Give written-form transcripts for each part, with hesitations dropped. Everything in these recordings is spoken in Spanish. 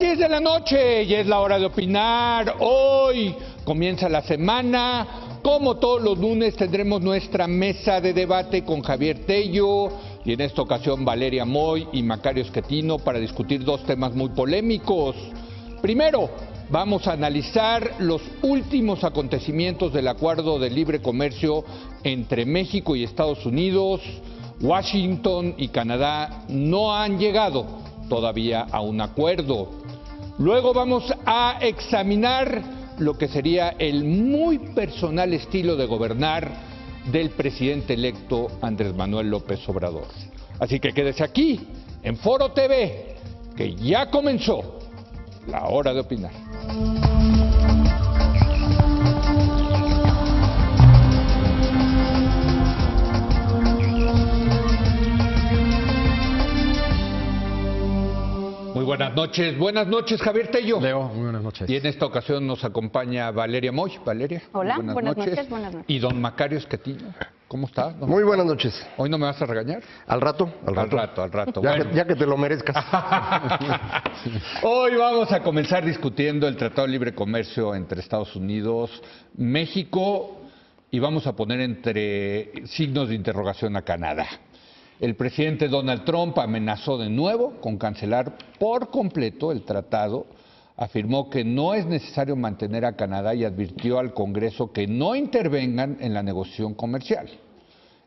10 de la noche y es la hora de opinar. Hoy comienza la semana. Como todos los lunes tendremos nuestra mesa de debate con Javier Tello y en esta ocasión Valeria Moy y Macario Schettino para discutir dos temas muy polémicos. Primero, vamos a analizar los últimos acontecimientos del acuerdo de libre comercio entre México y Estados Unidos. Washington y Canadá no han llegado todavía a un acuerdo. Luego vamos a examinar lo que sería el muy personal estilo de gobernar del presidente electo Andrés Manuel López Obrador. Así que quédese aquí, en Foro TV, que ya comenzó la hora de opinar. Buenas noches Javier Tello. Leo, muy buenas noches. Y en esta ocasión nos acompaña Valeria Moy. Valeria. Hola, buenas noches. Y don Macario Schettino. ¿Cómo está? Muy buenas noches. ¿Hoy no me vas a regañar? Al rato. Al rato. Ya que te lo merezcas. Hoy vamos a comenzar discutiendo el Tratado de Libre Comercio entre Estados Unidos, México y vamos a poner entre signos de interrogación a Canadá. El presidente Donald Trump amenazó de nuevo con cancelar por completo el tratado, afirmó que no es necesario mantener a Canadá y advirtió al Congreso que no intervengan en la negociación comercial.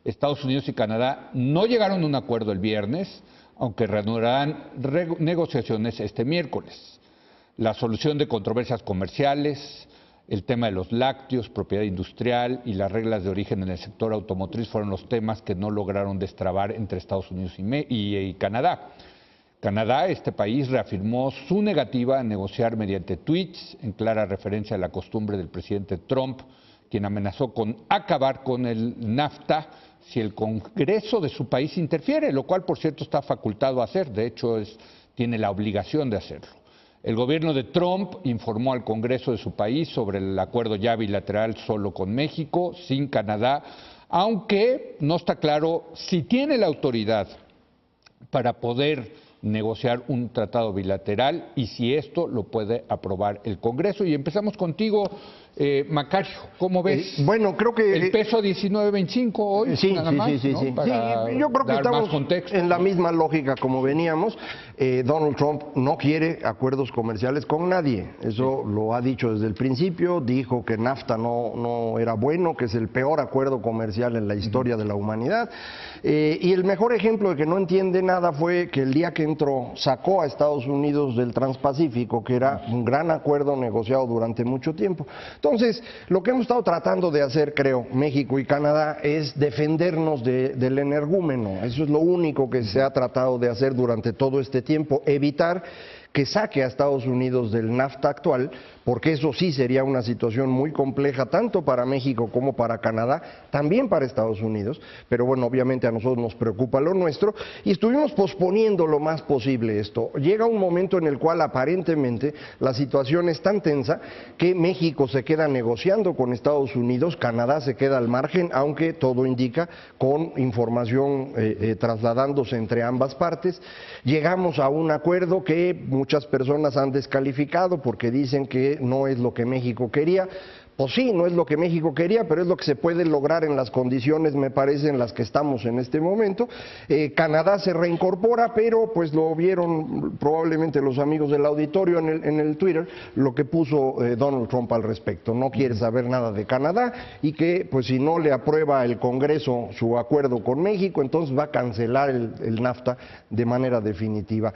Estados Unidos y Canadá no llegaron a un acuerdo el viernes, aunque reanudarán negociaciones este miércoles. La solución de controversias comerciales, el tema de los lácteos, propiedad industrial y las reglas de origen en el sector automotriz fueron los temas que no lograron destrabar entre Estados Unidos y Canadá. Canadá, este país, reafirmó su negativa a negociar mediante tweets, en clara referencia a la costumbre del presidente Trump, quien amenazó con acabar con el NAFTA si el Congreso de su país interfiere, lo cual, por cierto, está facultado a hacer, de hecho, tiene la obligación de hacerlo. El gobierno de Trump informó al Congreso de su país sobre el acuerdo ya bilateral solo con México, sin Canadá, aunque no está claro si tiene la autoridad para poder negociar un tratado bilateral y si esto lo puede aprobar el Congreso. Y empezamos contigo, Macario, ¿cómo ves? Bueno, creo que el peso 19.25 hoy, sí, nada más, sí. Yo creo que estamos en la misma lógica como veníamos. Donald Trump no quiere acuerdos comerciales con nadie, eso lo ha dicho desde el principio, dijo que NAFTA no era bueno, que es el peor acuerdo comercial en la historia de la humanidad, y el mejor ejemplo de que no entiende nada fue que el día que entró sacó a Estados Unidos del Transpacífico, que era un gran acuerdo negociado durante mucho tiempo. Entonces, lo que hemos estado tratando de hacer, creo, México y Canadá, es defendernos del energúmeno. Eso es lo único que se ha tratado de hacer durante todo este tiempo, evitar que saque a Estados Unidos del NAFTA actual, porque eso sí sería una situación muy compleja tanto para México como para Canadá, también para Estados Unidos, pero bueno, obviamente a nosotros nos preocupa lo nuestro y estuvimos posponiendo lo más posible esto. Llega un momento en el cual aparentemente la situación es tan tensa que México se queda negociando con Estados Unidos, Canadá se queda al margen, aunque todo indica con información trasladándose entre ambas partes. Llegamos a un acuerdo que muchas personas han descalificado porque dicen que no es lo que México quería. Pues sí, no es lo que México quería, pero es lo que se puede lograr en las condiciones, me parece, en las que estamos en este momento. Canadá se reincorpora, pero pues lo vieron probablemente los amigos del auditorio en el Twitter, lo que puso Donald Trump al respecto. No quiere saber nada de Canadá y que pues si no le aprueba el Congreso su acuerdo con México, entonces va a cancelar el NAFTA de manera definitiva.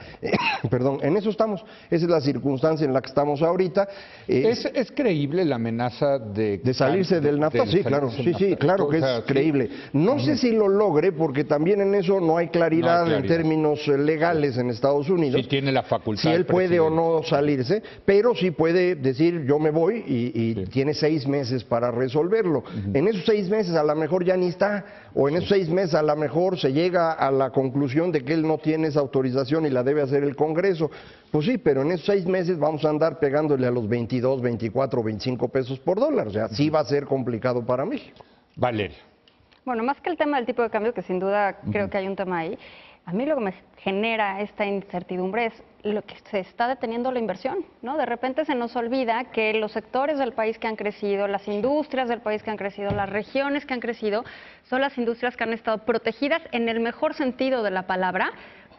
Perdón, en eso estamos. Esa es la circunstancia en la que estamos ahorita. ¿Es creíble la amenaza de salirse del NAFTA? Sí, claro, claro que es creíble. No sé si lo logre, porque también en eso no hay claridad en términos legales en Estados Unidos. Si tiene la facultad. Si él puede o no salirse, pero sí puede decir yo me voy y tiene 6 meses para resolverlo. En esos 6 meses a lo mejor ya ni está, o en esos 6 meses a lo mejor se llega a la conclusión de que él no tiene esa autorización y la debe hacer el Congreso. Pues sí, pero en esos 6 meses vamos a andar pegándole a los 22, 24, 25 pesos por dólar. O sea, sí va a ser complicado para México. Valeria. Bueno, más que el tema del tipo de cambio, que sin duda creo que hay un tema ahí, A mí lo que me genera esta incertidumbre es lo que se está deteniendo la inversión, ¿no? De repente se nos olvida que los sectores del país que han crecido, las industrias del país que han crecido, las regiones que han crecido, son las industrias que han estado protegidas en el mejor sentido de la palabra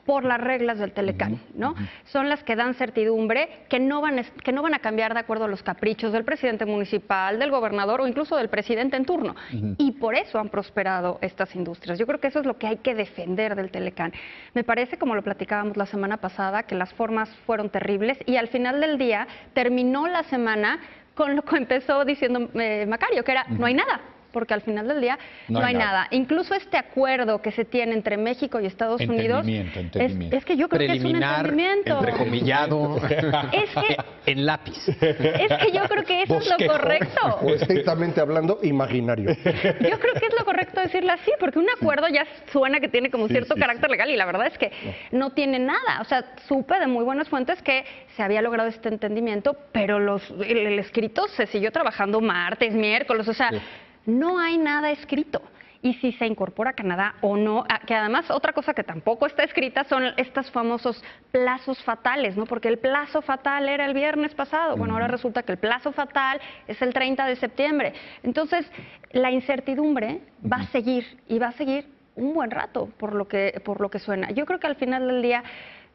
por las reglas del Telecán, ¿no? Son las que dan certidumbre, que no van a cambiar de acuerdo a los caprichos del presidente municipal, del gobernador o incluso del presidente en turno. Y por eso han prosperado estas industrias. Yo creo que eso es lo que hay que defender del Telecán. Me parece, como lo platicábamos la semana pasada, que las formas fueron terribles y al final del día terminó la semana con lo que empezó diciendo Macario, que era no hay nada. Porque al final del día no hay nada. Incluso este acuerdo que se tiene entre México y Estados Unidos es que yo creo que es un entendimiento. Entrecomillado, en lápiz. Es que yo creo que eso es lo correcto. O estrictamente hablando, imaginario. Yo creo que es lo correcto decirlo así, porque un acuerdo ya suena que tiene como cierto carácter legal y la verdad es que no tiene nada. O sea, supe de muy buenas fuentes que se había logrado este entendimiento, pero el escrito se siguió trabajando martes, miércoles, o sea... No hay nada escrito. Y si se incorpora Canadá o no, que además otra cosa que tampoco está escrita son estos famosos plazos fatales, ¿no? Porque el plazo fatal era el viernes pasado. Bueno, ahora resulta que el plazo fatal es el 30 de septiembre. Entonces, la incertidumbre va a seguir y va a seguir un buen rato por lo que suena. Yo creo que al final del día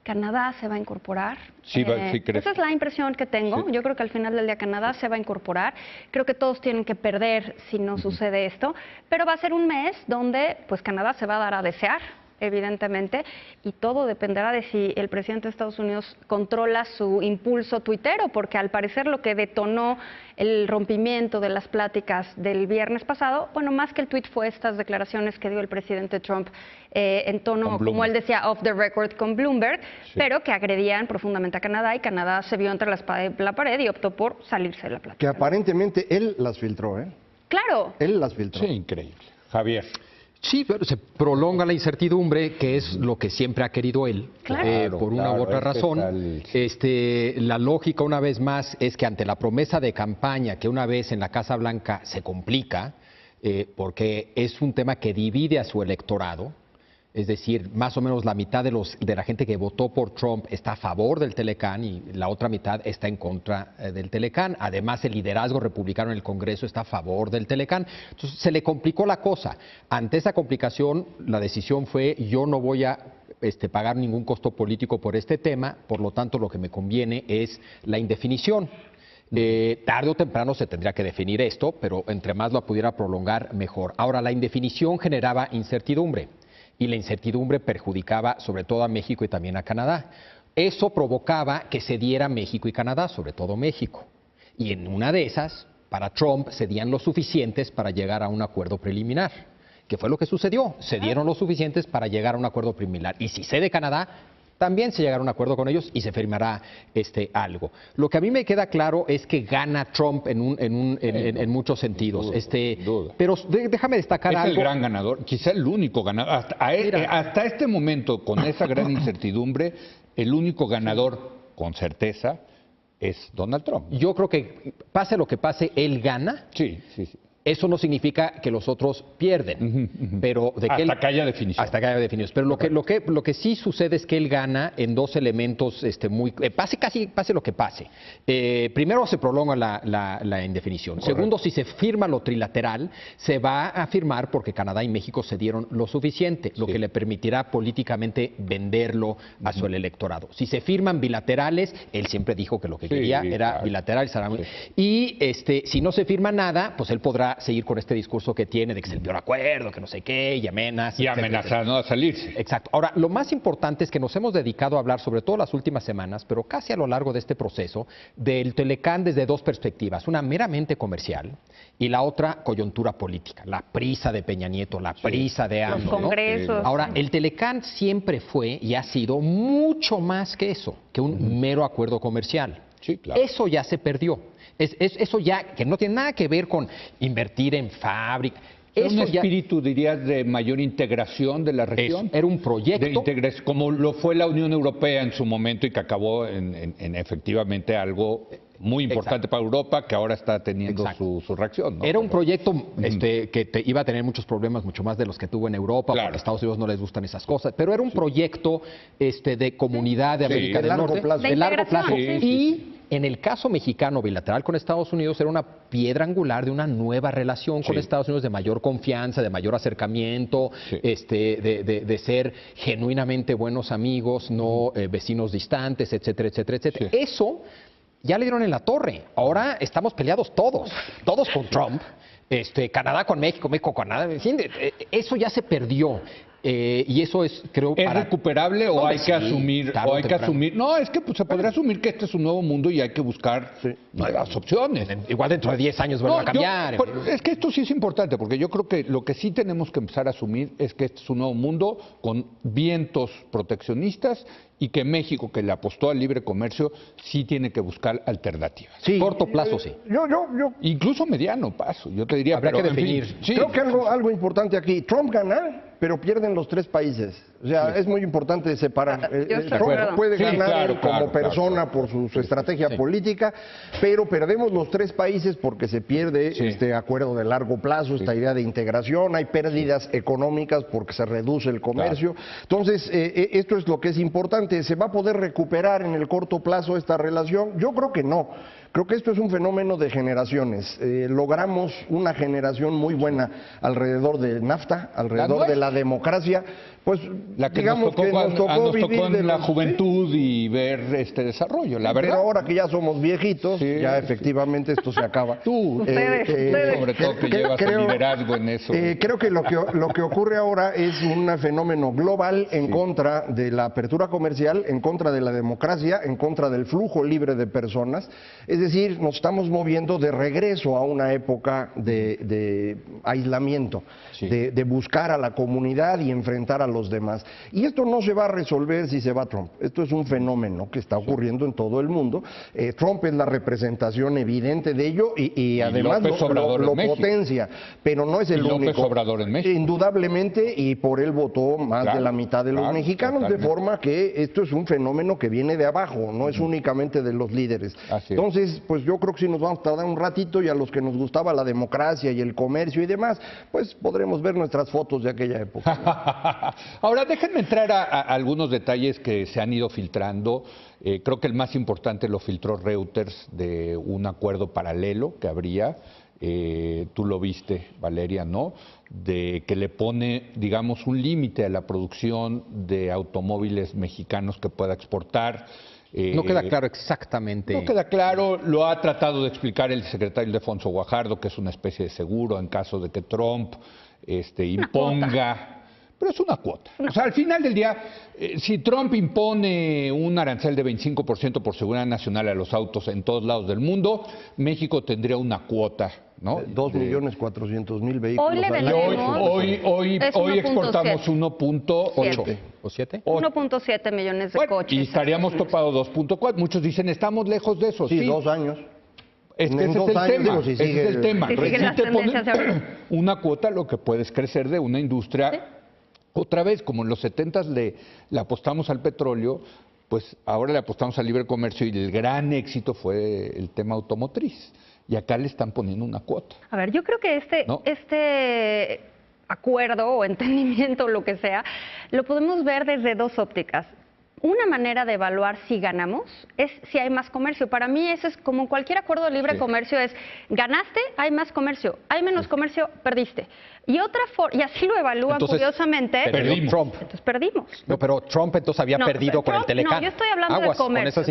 Canadá se va a incorporar. Sí, esa es la impresión que tengo. Sí. Yo creo que al final del día Canadá se va a incorporar. Creo que todos tienen que perder si no sucede esto. Pero va a ser un mes donde pues Canadá se va a dar a desear, evidentemente, y todo dependerá de si el presidente de Estados Unidos controla su impulso tuitero, porque al parecer lo que detonó el rompimiento de las pláticas del viernes pasado, bueno, más que el tuit fue estas declaraciones que dio el presidente Trump en tono, como él decía, off the record con Bloomberg, pero que agredían profundamente a Canadá y Canadá se vio entre la espada y la pared y optó por salirse de la plática. Que aparentemente él las filtró, ¿eh? Claro. Él las filtró. Sí, increíble. Javier. Sí, pero se prolonga la incertidumbre, que es lo que siempre ha querido él, por una u otra razón. La lógica, una vez más, es que ante la promesa de campaña, que una vez en la Casa Blanca se complica, porque es un tema que divide a su electorado. Es decir, más o menos la mitad de la gente que votó por Trump está a favor del Telecán y la otra mitad está en contra del Telecán. Además, el liderazgo republicano en el Congreso está a favor del Telecán. Entonces, se le complicó la cosa. Ante esa complicación, la decisión fue: yo no voy a pagar ningún costo político por este tema, por lo tanto, lo que me conviene es la indefinición. Tarde o temprano se tendría que definir esto, pero entre más lo pudiera prolongar, mejor. Ahora, la indefinición generaba incertidumbre. Y la incertidumbre perjudicaba sobre todo a México y también a Canadá. Eso provocaba que cediera México y Canadá, sobre todo México. Y en una de esas, para Trump, cedían lo suficientes para llegar a un acuerdo preliminar. ¿Qué fue lo que sucedió? Cedieron lo suficientes para llegar a un acuerdo preliminar. Y si cede Canadá, también se llegará a un acuerdo con ellos y se firmará algo. Lo que a mí me queda claro es que gana Trump en muchos sentidos. Pero déjame destacar algo. Es el gran ganador, quizá el único ganador. Hasta este momento, con esa gran incertidumbre, el único ganador con certeza es Donald Trump. Yo creo que pase lo que pase, él gana. Sí. Eso no significa que los otros pierden, pero hasta que haya definición. Hasta que haya definición. Pero lo que sí sucede es que él gana en dos elementos pase lo que pase. Primero, se prolonga la indefinición. Correcto. Segundo, si se firma lo trilateral, se va a firmar porque Canadá y México cedieron lo suficiente, lo que le permitirá políticamente venderlo a su electorado. Si se firman bilaterales, él siempre dijo que lo que quería era bilateral. Y si no se firma nada, pues él podrá seguir con este discurso que tiene de que es el peor acuerdo, que no sé qué, y amenaza. Y amenazar no a salirse. Exacto. Ahora, lo más importante es que nos hemos dedicado a hablar, sobre todo las últimas semanas, pero casi a lo largo de este proceso, del Telecán desde dos perspectivas. Una meramente comercial y la otra coyuntura política. La prisa de Peña Nieto, la prisa de AMLO. Los congresos. ¿No? Ahora, el Telecán siempre fue y ha sido mucho más que eso, que un mero acuerdo comercial. Sí, claro. Eso ya se perdió. Eso ya, que no tiene nada que ver con invertir en fábrica. Es un espíritu, dirías, de mayor integración de la región. Era un proyecto. De integración, como lo fue la Unión Europea en su momento y que acabó en efectivamente algo muy importante para Europa, que ahora está teniendo su reacción, ¿no? Era un proyecto que iba a tener muchos problemas, mucho más de los que tuvo en Europa, porque a Estados Unidos no les gustan esas cosas, pero era un proyecto de comunidad de América del Norte, de largo plazo. Y en el caso mexicano bilateral con Estados Unidos era una piedra angular de una nueva relación con Estados Unidos, de mayor confianza, de mayor acercamiento, de ser genuinamente buenos amigos, no vecinos distantes, etcétera, etcétera, etcétera. Eso ya le dieron en la torre. Ahora estamos peleados todos con Trump. Canadá con México, México con Canadá. En fin, eso ya se perdió. Y eso es, creo, ¿es recuperable o hay que asumir? O hay que asumir. No, es que pues, se podría asumir que este es un nuevo mundo y hay que buscar nuevas opciones. Igual dentro de 10 años van a cambiar. Es que esto sí es importante, porque yo creo que lo que sí tenemos que empezar a asumir es que este es un nuevo mundo con vientos proteccionistas y que México, que le apostó al libre comercio, sí tiene que buscar alternativas. Sí. Corto plazo, sí. Incluso mediano plazo, yo te diría. Habrá que definir. En fin, creo que algo importante aquí. Trump gana, pero pierden los 3 países. O sea, es muy importante separar. Trump puede ganar como persona por su estrategia política, pero perdemos los 3 países porque se pierde este acuerdo de largo plazo, esta idea de integración, hay pérdidas económicas porque se reduce el comercio. Entonces, esto es lo que es importante. ¿Se va a poder recuperar en el corto plazo esta relación? Yo creo que no. Creo que esto es un fenómeno de generaciones. Logramos una generación muy buena alrededor del NAFTA, alrededor de la democracia. Pues la que digamos nos tocó en la juventud y ver este desarrollo, la verdad. Pero ahora que ya somos viejitos, ya efectivamente esto se acaba. Ustedes. Sobre todo que llevas el liderazgo en eso. Creo que lo que ocurre ahora es un fenómeno global en contra de la apertura comercial, en contra de la democracia, en contra del flujo libre de personas. Es decir, nos estamos moviendo de regreso a una época de aislamiento, de buscar a la comunidad y enfrentar a los demás. Y esto no se va a resolver si se va Trump. Esto es un fenómeno que está ocurriendo en todo el mundo. Trump es la representación evidente de ello y además lo potencia, pero no es el único. López Obrador en México. Indudablemente, y por él votó más de la mitad de los mexicanos, de forma que esto es un fenómeno que viene de abajo, no es únicamente de los líderes. Entonces, pues yo creo que si nos vamos a tardar un ratito y a los que nos gustaba la democracia y el comercio y demás, pues podremos ver nuestras fotos de aquella época. Ahora, déjenme entrar a algunos detalles que se han ido filtrando. Creo que el más importante lo filtró Reuters de un acuerdo paralelo que habría. Tú lo viste, Valeria, ¿no? De que le pone, digamos, un límite a la producción de automóviles mexicanos que pueda exportar. No queda claro exactamente. No queda claro, lo ha tratado de explicar el secretario Ildefonso Guajardo, que es una especie de seguro en caso de que Trump imponga. Pero es una cuota. O sea, al final del día, si Trump impone un arancel de 25% por seguridad nacional a los autos en todos lados del mundo, México tendría una cuota, ¿no? 2.400.000 vehículos. Hoy le vendemos. Hoy exportamos 1.8. ¿O 7? 1.7 millones de coches. Y estaríamos topados 2.4. Muchos dicen, estamos lejos de eso. Sí, 2 años. Ese es el tema. Si te ponen una cuota, lo que puedes crecer de una industria. Otra vez, como en los 70s le apostamos al petróleo, pues ahora le apostamos al libre comercio y el gran éxito fue el tema automotriz. Y acá le están poniendo una cuota. A ver, yo creo que este acuerdo o entendimiento, lo que sea, lo podemos ver desde 2 ópticas. Una manera de evaluar si ganamos es si hay más comercio. Para mí eso es como cualquier acuerdo de libre comercio, es ganaste, hay más comercio, hay menos comercio, perdiste. Y y así lo evalúan curiosamente. Perdimos. Trump. Entonces perdimos. No, pero Trump entonces había perdido con el Telecán. No, yo estoy hablando de comercio.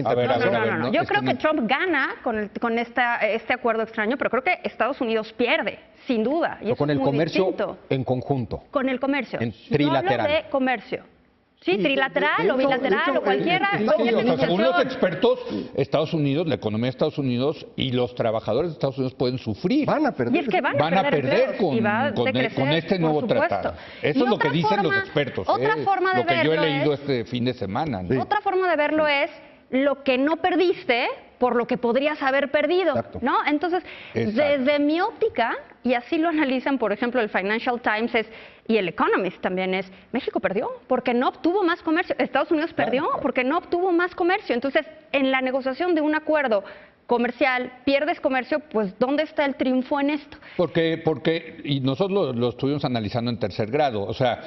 No. Yo creo que Trump gana con este acuerdo extraño, pero creo que Estados Unidos pierde, sin duda. Y con el comercio en conjunto. Con el comercio. En trilateral. Yo hablo de comercio. Sí, trilateral o bilateral o cualquiera. Según los expertos, Estados Unidos, la economía de Estados Unidos y los trabajadores de Estados Unidos pueden sufrir. Van a perder. Y es que van a perder con este nuevo tratado. Eso es lo que dicen los expertos. Otra forma de lo que yo he leído este fin de semana. ¿No? Otra forma de verlo es lo que no perdiste por lo que podrías haber perdido, ¿no? Entonces, desde mi óptica, y así lo analizan, por ejemplo, el Financial Times y el Economist también México perdió porque no obtuvo más comercio, Estados Unidos perdió porque no obtuvo más comercio. Entonces, en la negociación de un acuerdo comercial, pierdes comercio, pues ¿dónde está el triunfo en esto? Y nosotros lo estuvimos analizando en tercer grado, o sea,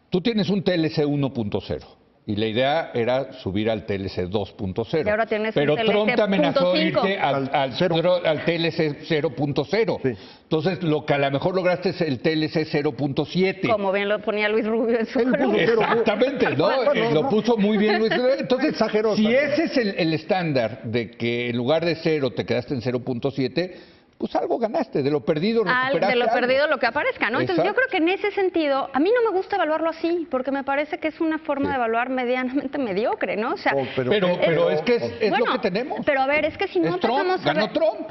tú tienes un TLC 1.0 y la idea era subir al TLC 2.0. Y ahora tienes pero un TLC Trump te amenazó 0.5. irte al TLC 0.0. Sí. Entonces, lo que a lo mejor lograste es el TLC 0.7. Como bien lo ponía Luis Rubio en su columna. Exactamente, ¿no? Lo puso muy bien Luis Rubio. Entonces, exageró, si ese es el estándar de que en lugar de 0 te quedaste en 0.7, pues algo ganaste, de lo perdido recuperaste de lo algo. Perdido lo que aparezca, ¿no? Entonces yo creo que en ese sentido, a mí no me gusta evaluarlo así, porque me parece que es una forma de evaluar medianamente mediocre, ¿no? O sea, pero es que es bueno, lo que tenemos. Pero a ver, es que si no empezamos a ver... Ganó Trump.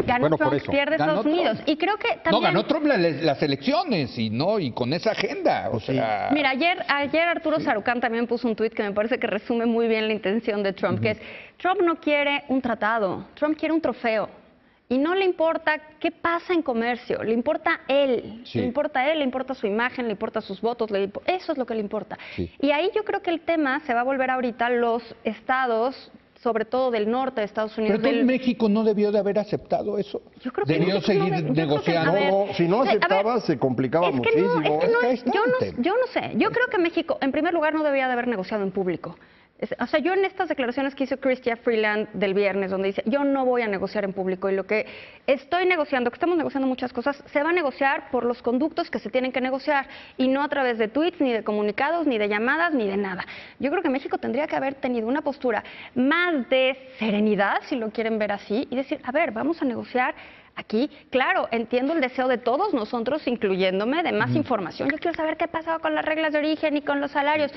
Ganó Trump, pierde Estados Unidos. Y creo que también... No, ganó Trump las elecciones y con esa agenda. O sea... Mira, ayer Arturo Sarucán también puso un tuit que me parece que resume muy bien la intención de Trump, que es, Trump no quiere un tratado, Trump quiere un trofeo. Y no le importa qué pasa en comercio, le importa él, le importa su imagen, le importa sus votos, eso es lo que le importa. Sí. Y ahí yo creo que el tema se va a volver ahorita los estados, sobre todo del norte de Estados Unidos. Pero México no debió de haber aceptado eso. Yo creo que debió seguir negociando. No, si no aceptaba se complicaba muchísimo. Yo no sé, yo creo que México en primer lugar no debía de haber negociado en público. O sea, yo en estas declaraciones que hizo Chrystia Freeland del viernes, donde dice, yo no voy a negociar en público y lo que estoy negociando, que estamos negociando muchas cosas, se va a negociar por los conductos que se tienen que negociar y no a través de tweets, ni de comunicados, ni de llamadas, ni de nada. Yo creo que México tendría que haber tenido una postura más de serenidad, si lo quieren ver así, y decir, a ver, vamos a negociar aquí. Claro, entiendo el deseo de todos nosotros, incluyéndome, de más información. Yo quiero saber qué ha pasado con las reglas de origen y con los salarios.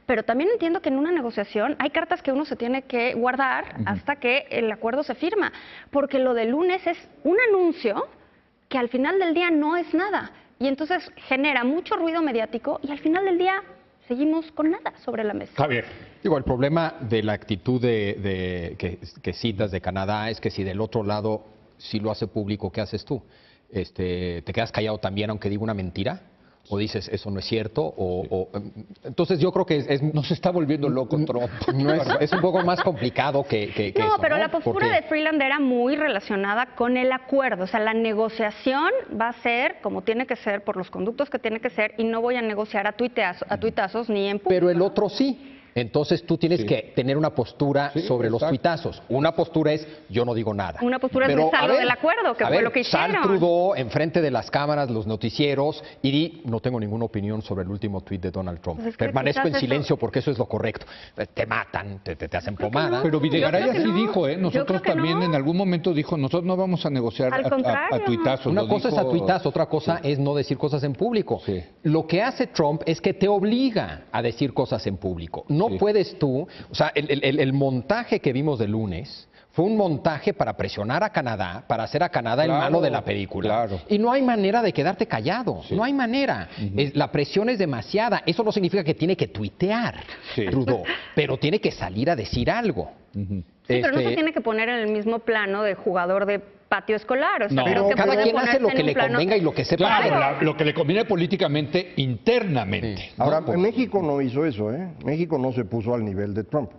Pero también entiendo que en una negociación hay cartas que uno se tiene que guardar hasta que el acuerdo se firma. Porque lo del lunes es un anuncio que al final del día no es nada. Y entonces genera mucho ruido mediático y al final del día seguimos con nada sobre la mesa. Javier. Digo, el problema de la actitud que citas de Canadá es que si del otro lado sí lo hace público, ¿qué haces tú? ¿Te quedas callado también aunque diga una mentira? ¿O dices, eso no es cierto? Entonces yo creo que nos se está volviendo loco Trump. No es un poco más complicado que no, eso, pero ¿no? la postura de Freeland era muy relacionada con el acuerdo. O sea, la negociación va a ser como tiene que ser, por los conductos que tiene que ser, y no voy a negociar a tuitazos ni en público. Pero el otro sí. Entonces tú tienes que tener una postura sobre los tuitazos. Una postura es, yo no digo nada. Una postura es, me salgo del acuerdo, que fue lo que hicieron. Sal Trudeau enfrente de las cámaras, los noticieros, y di, no tengo ninguna opinión sobre el último tuit de Donald Trump. Pues permanezco en silencio porque eso es lo correcto. Te matan, te hacen pomada. No. Pero Videgaray sí dijo, nosotros también en algún momento dijo, nosotros no vamos a negociar a tuitazos. Una cosa es a tuitazos, otra cosa es no decir cosas en público. Sí. Lo que hace Trump es que te obliga a decir cosas en público. No puedes tú, o sea, el montaje que vimos de lunes fue un montaje para presionar a Canadá, para hacer a Canadá el malo de la película. Y no hay manera de quedarte callado, no hay manera. La presión es demasiada. Eso no significa que tiene que tuitear Trudeau, pero tiene que salir a decir algo. Pero no se tiene que poner en el mismo plano de jugador de patio escolar. O sea, pero cada quien hace lo que le convenga y lo que sepa. Claro, lo que le conviene políticamente, internamente. Ahora, México no hizo eso, México no se puso al nivel de Trump.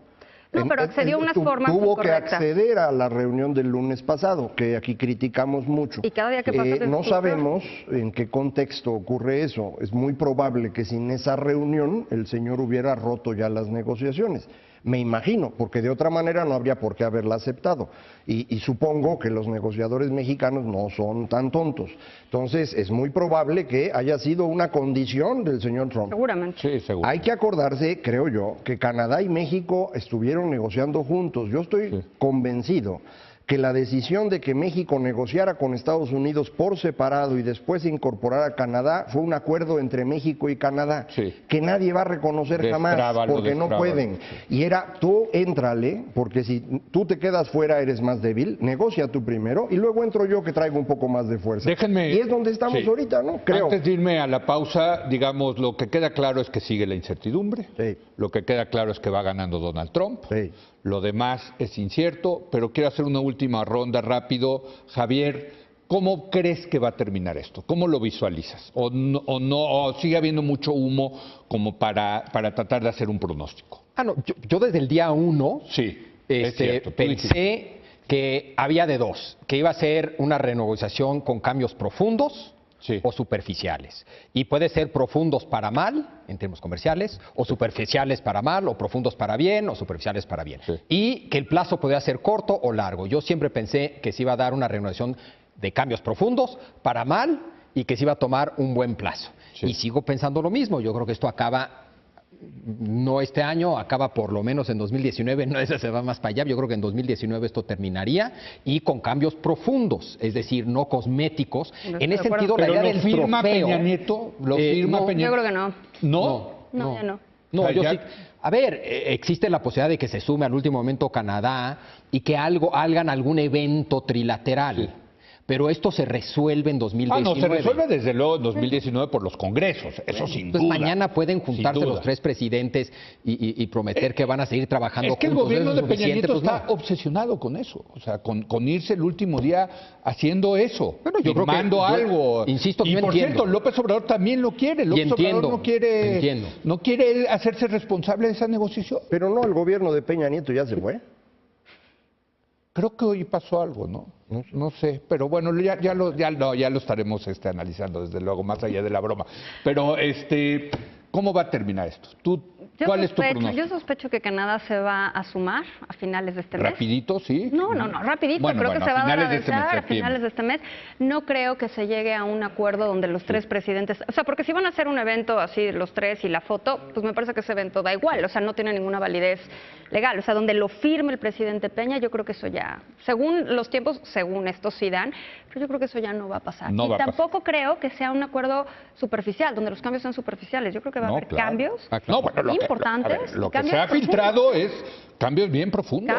No, pero accedió a unas formas tuvo que acceder a la reunión del lunes pasado, que aquí criticamos mucho. Y cada día que pasa no sabemos en qué contexto ocurre eso. Es muy probable que sin esa reunión el señor hubiera roto ya las negociaciones. Me imagino, porque de otra manera no habría por qué haberla aceptado. Y supongo que los negociadores mexicanos no son tan tontos. Entonces, es muy probable que haya sido una condición del señor Trump. Seguramente. Sí, seguro. Hay que acordarse, creo yo, que Canadá y México estuvieron negociando juntos. Yo estoy convencido que la decisión de que México negociara con Estados Unidos por separado y después incorporara a Canadá fue un acuerdo entre México y Canadá que nadie va a reconocer jamás porque no pueden. Y era, tú éntrale, porque si tú te quedas fuera eres más débil, negocia tú primero y luego entro yo que traigo un poco más de fuerza. Déjenme, y es donde estamos ahorita, ¿no? Creo. Antes de irme a la pausa, digamos, lo que queda claro es que sigue la incertidumbre, lo que queda claro es que va ganando Donald Trump. Lo demás es incierto, pero quiero hacer una última ronda rápido. Javier, ¿cómo crees que va a terminar esto? ¿Cómo lo visualizas? ¿O sigue habiendo mucho humo como para tratar de hacer un pronóstico? No, yo desde el día 1 pensé que había de dos, que iba a ser una renegociación con cambios profundos o superficiales. Y puede ser profundos para mal, en términos comerciales, o superficiales para mal, o profundos para bien, o superficiales para bien. Y que el plazo podía ser corto o largo. Yo siempre pensé que se iba a dar una renegociación de cambios profundos para mal y que se iba a tomar un buen plazo. Y sigo pensando lo mismo. Yo creo que esto acaba... No este año, acaba por lo menos en 2019, no ese se va más para allá, yo creo que en 2019 esto terminaría y con cambios profundos, es decir, no cosméticos. En ese sentido, la idea del firma trofeo... Peña Nieto? ¿Lo firma Peña Nieto? Yo creo que no. ¿No? No, ya no. No, yo sí. A ver, existe la posibilidad de que se sume al último momento Canadá y que hagan algún evento trilateral. Pero esto se resuelve en 2019. No, se resuelve desde luego en 2019 por los congresos, eso sin duda. Mañana pueden juntarse los tres presidentes y prometer que van a seguir trabajando juntos. Es que el gobierno de Peña Nieto está obsesionado con eso, o sea, con irse el último día haciendo eso, bueno, yo firmando algo. Insisto, y por cierto, López Obrador también lo quiere. López Obrador no quiere hacerse responsable de esa negociación. Pero no, el gobierno de Peña Nieto ya se fue. Creo que hoy pasó algo, ¿no? No sé, pero bueno, ya lo estaremos analizando, desde luego, más allá de la broma. Pero, ¿cómo va a terminar esto? ¿Cuál es tu pronóstico? Yo sospecho que Canadá se va a sumar a finales de este mes. ¿Rapidito, sí? No, rapidito. Creo que se va a dar a avanzar a finales de este mes. No creo que se llegue a un acuerdo donde los tres presidentes... O sea, porque si van a hacer un evento así, los tres y la foto, pues me parece que ese evento da igual. O sea, no tiene ninguna validez legal. O sea, donde lo firme el presidente Peña, yo creo que eso ya... Según los tiempos, según estos sí dan, pero yo creo que eso ya no va a pasar. Y tampoco creo que sea un acuerdo superficial, donde los cambios sean superficiales. Yo creo que va a haber cambios importantes. Lo que se ha filtrado es cambios bien profundos.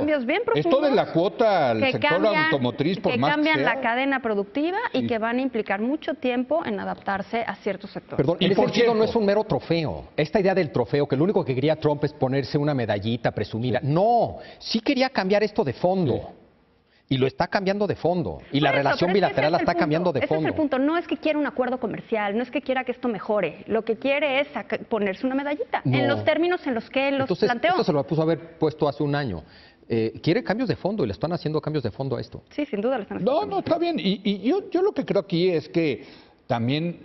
Esto de la cuota al sector automotriz, por más que cambian la cadena productiva y que van a implicar mucho tiempo en adaptarse a ciertos sectores. Perdón, en ese sentido no es un mero trofeo. Esta idea del trofeo, que lo único que quería Trump es ponerse una medallita, presumida. No, sí quería cambiar esto de fondo. Y lo está cambiando de fondo. Y la relación bilateral la está cambiando de fondo. Ese es el punto. No es que quiera un acuerdo comercial, no es que quiera que esto mejore. Lo que quiere es ponerse una medallita en los términos en los que él los planteó. Esto se lo puso a haber puesto hace un año. Quiere cambios de fondo y le están haciendo cambios de fondo a esto. Sí, sin duda le están haciendo. No, está bien. Y yo lo que creo aquí es que también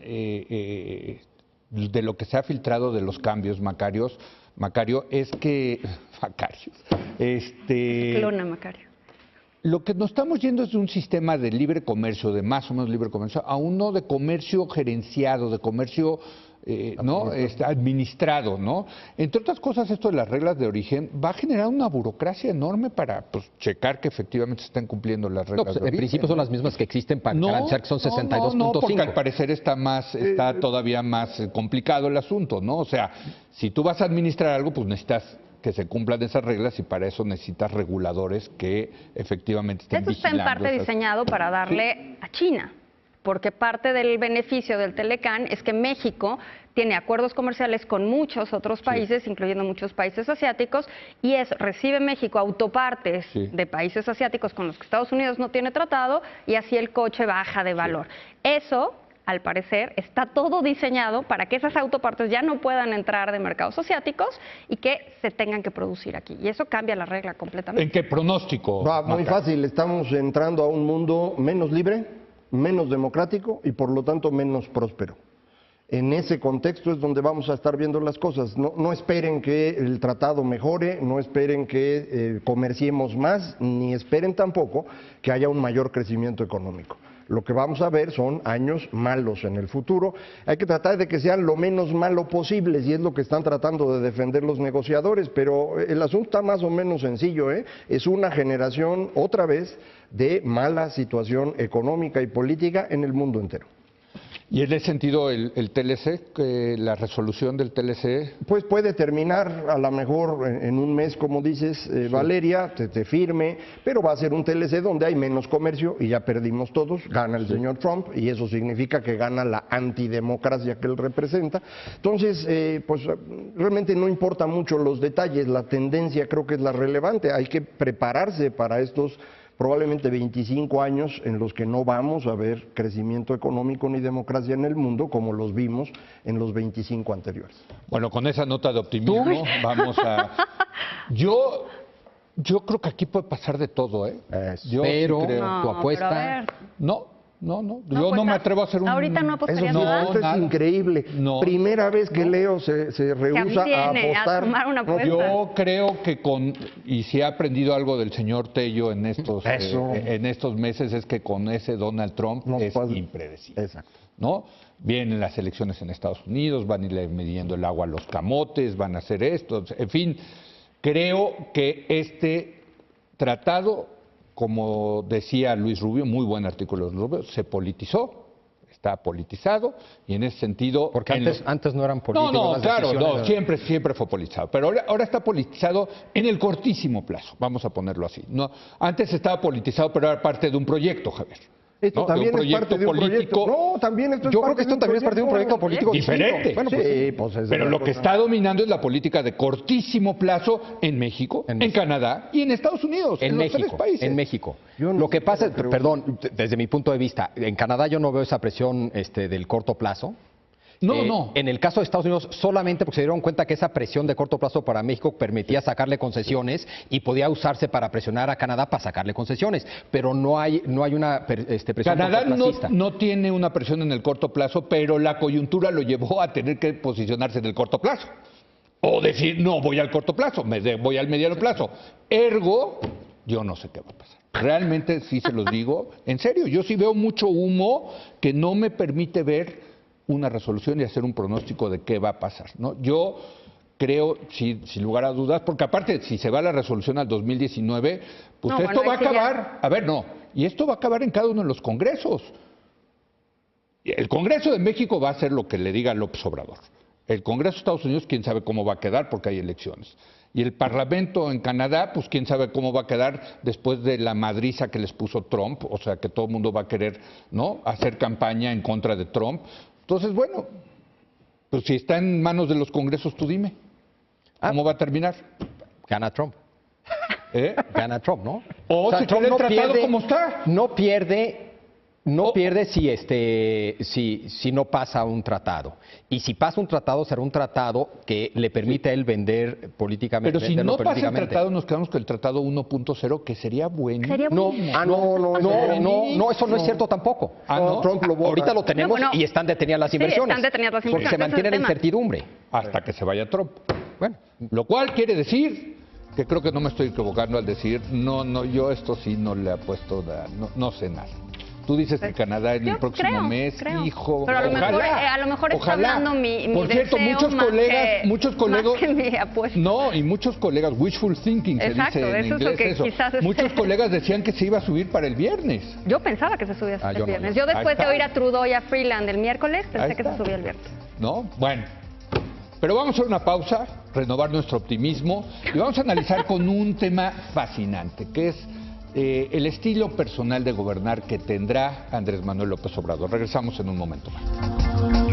de lo que se ha filtrado de los cambios, Macario, es que... Clona Macario. Lo que nos estamos yendo es de un sistema de libre comercio, de más o menos libre comercio, a uno de comercio gerenciado, de comercio administrado, ¿no? Entre otras cosas, esto de las reglas de origen va a generar una burocracia enorme para checar que efectivamente se están cumpliendo las reglas de origen. En principio son las mismas que existen para garantizar que son 62.5. No, porque al parecer está todavía más complicado el asunto, ¿no? O sea, si tú vas a administrar algo, pues necesitas que se cumplan esas reglas y para eso necesitas reguladores que efectivamente estén vigilando. Esto está en parte diseñado para darle a China, porque parte del beneficio del Telecán es que México tiene acuerdos comerciales con muchos otros países, incluyendo muchos países asiáticos, y recibe México autopartes de países asiáticos con los que Estados Unidos no tiene tratado, y así el coche baja de valor. Eso, al parecer, está todo diseñado para que esas autopartes ya no puedan entrar de mercados asiáticos y que se tengan que producir aquí. Y eso cambia la regla completamente. ¿En qué pronóstico? Muy fácil, estamos entrando a un mundo menos libre, menos democrático y por lo tanto menos próspero. En ese contexto es donde vamos a estar viendo las cosas. No esperen que el tratado mejore, no esperen que comerciemos más, ni esperen tampoco que haya un mayor crecimiento económico. Lo que vamos a ver son años malos en el futuro. Hay que tratar de que sean lo menos malo posible, y es lo que están tratando de defender los negociadores, pero el asunto está más o menos sencillo, ¿eh? Es una generación, otra vez, de mala situación económica y política en el mundo entero. ¿Y en ese sentido el TLC, la resolución del TLC? Pues puede terminar a lo mejor en un mes, como dices, Valeria, te firme, pero va a ser un TLC donde hay menos comercio y ya perdimos todos, gana el señor Trump y eso significa que gana la antidemocracia que él representa. Entonces, pues realmente no importa mucho los detalles, la tendencia creo que es la relevante, hay que prepararse para estos probablemente 25 años en los que no vamos a ver crecimiento económico ni democracia en el mundo como los vimos en los 25 anteriores. Bueno, con esa nota de optimismo vamos a... Yo Yo creo que aquí puede pasar de todo, ¿eh? Yo pero sí creo. tu apuesta... No, yo no me atrevo a hacer un... Ahorita no apostarías nada. Esto es increíble. Primera vez que Leo se rehúsa a apostar. A tomar una apuesta. Yo creo que y si he aprendido algo del señor Tello en estos meses, es que con ese Donald Trump es impredecible. Exacto. ¿No? Vienen las elecciones en Estados Unidos, van a ir midiendo el agua a los camotes, van a hacer esto, en fin, creo que este tratado, como decía Luis Rubio, muy buen artículo de Luis Rubio, se politizó, está politizado, y en ese sentido... Porque antes no eran políticos. No, claro, siempre fue politizado, pero ahora está politizado en el cortísimo plazo, vamos a ponerlo así. No, antes estaba politizado, pero era parte de un proyecto, Javier. Esto también es parte de un proyecto. No, también esto es Yo creo que esto también es parte de un proyecto político diferente. Bueno, pues, pero lo que está dominando es la política de cortísimo plazo en México, en Canadá y en Estados Unidos. En México, los 3 países. En México. Lo que pasa es, perdón, desde mi punto de vista, en Canadá yo no veo esa presión del corto plazo. No. En el caso de Estados Unidos, solamente porque se dieron cuenta que esa presión de corto plazo para México permitía sacarle concesiones y podía usarse para presionar a Canadá para sacarle concesiones, pero no hay una presión Canadá cortoplacista. no tiene una presión en el corto plazo, pero la coyuntura lo llevó a tener que posicionarse en el corto plazo. O decir, no voy al corto plazo, voy al mediano plazo. Ergo, yo no sé qué va a pasar. Realmente sí se los digo, en serio, yo sí veo mucho humo que no me permite ver una resolución y hacer un pronóstico de qué va a pasar, ¿no? Yo creo, sin lugar a dudas, porque aparte, si se va la resolución al 2019, pues esto va a acabar, y esto va a acabar en cada uno de los congresos. El Congreso de México va a hacer lo que le diga López Obrador. El Congreso de Estados Unidos, quién sabe cómo va a quedar porque hay elecciones. Y el Parlamento en Canadá, pues quién sabe cómo va a quedar después de la madriza que les puso Trump, o sea que todo el mundo va a querer, ¿no?, hacer campaña en contra de Trump. Entonces, bueno, pues si está en manos de los congresos, tú dime, ¿cómo va a terminar? Gana Trump. Gana Trump, ¿no? O sea, si Trump el tratado como está. No pierde si no pasa un tratado. Y si pasa un tratado, será un tratado que le permite a él vender políticamente. Pero si no pasa el tratado, nos quedamos con el tratado 1.0, que sería bueno. No, eso no es cierto tampoco. Trump lo vota. Ahorita lo tenemos y están detenidas las inversiones. Están detenidas las inversiones. Porque se mantiene la incertidumbre. Hasta que se vaya Trump. Bueno, lo cual quiere decir que creo que no me estoy equivocando al decir, yo esto sí no le apuesto, no sé nada. Tú dices que Canadá en el próximo mes, hijo, pero a lo mejor está hablando mi Por cierto, muchos colegas, más que mi apuesta. No, y muchos colegas, wishful thinking se dice en inglés eso. Muchos colegas decían que se iba a subir para el viernes. Yo pensaba que se subía el viernes. Yo después de oír a Trudeau y a Freeland el miércoles, pensé que se subía el viernes. ¿No? Bueno. Pero vamos a hacer una pausa, renovar nuestro optimismo y vamos a analizar con un tema fascinante, que es el estilo personal de gobernar que tendrá Andrés Manuel López Obrador. Regresamos en un momento más.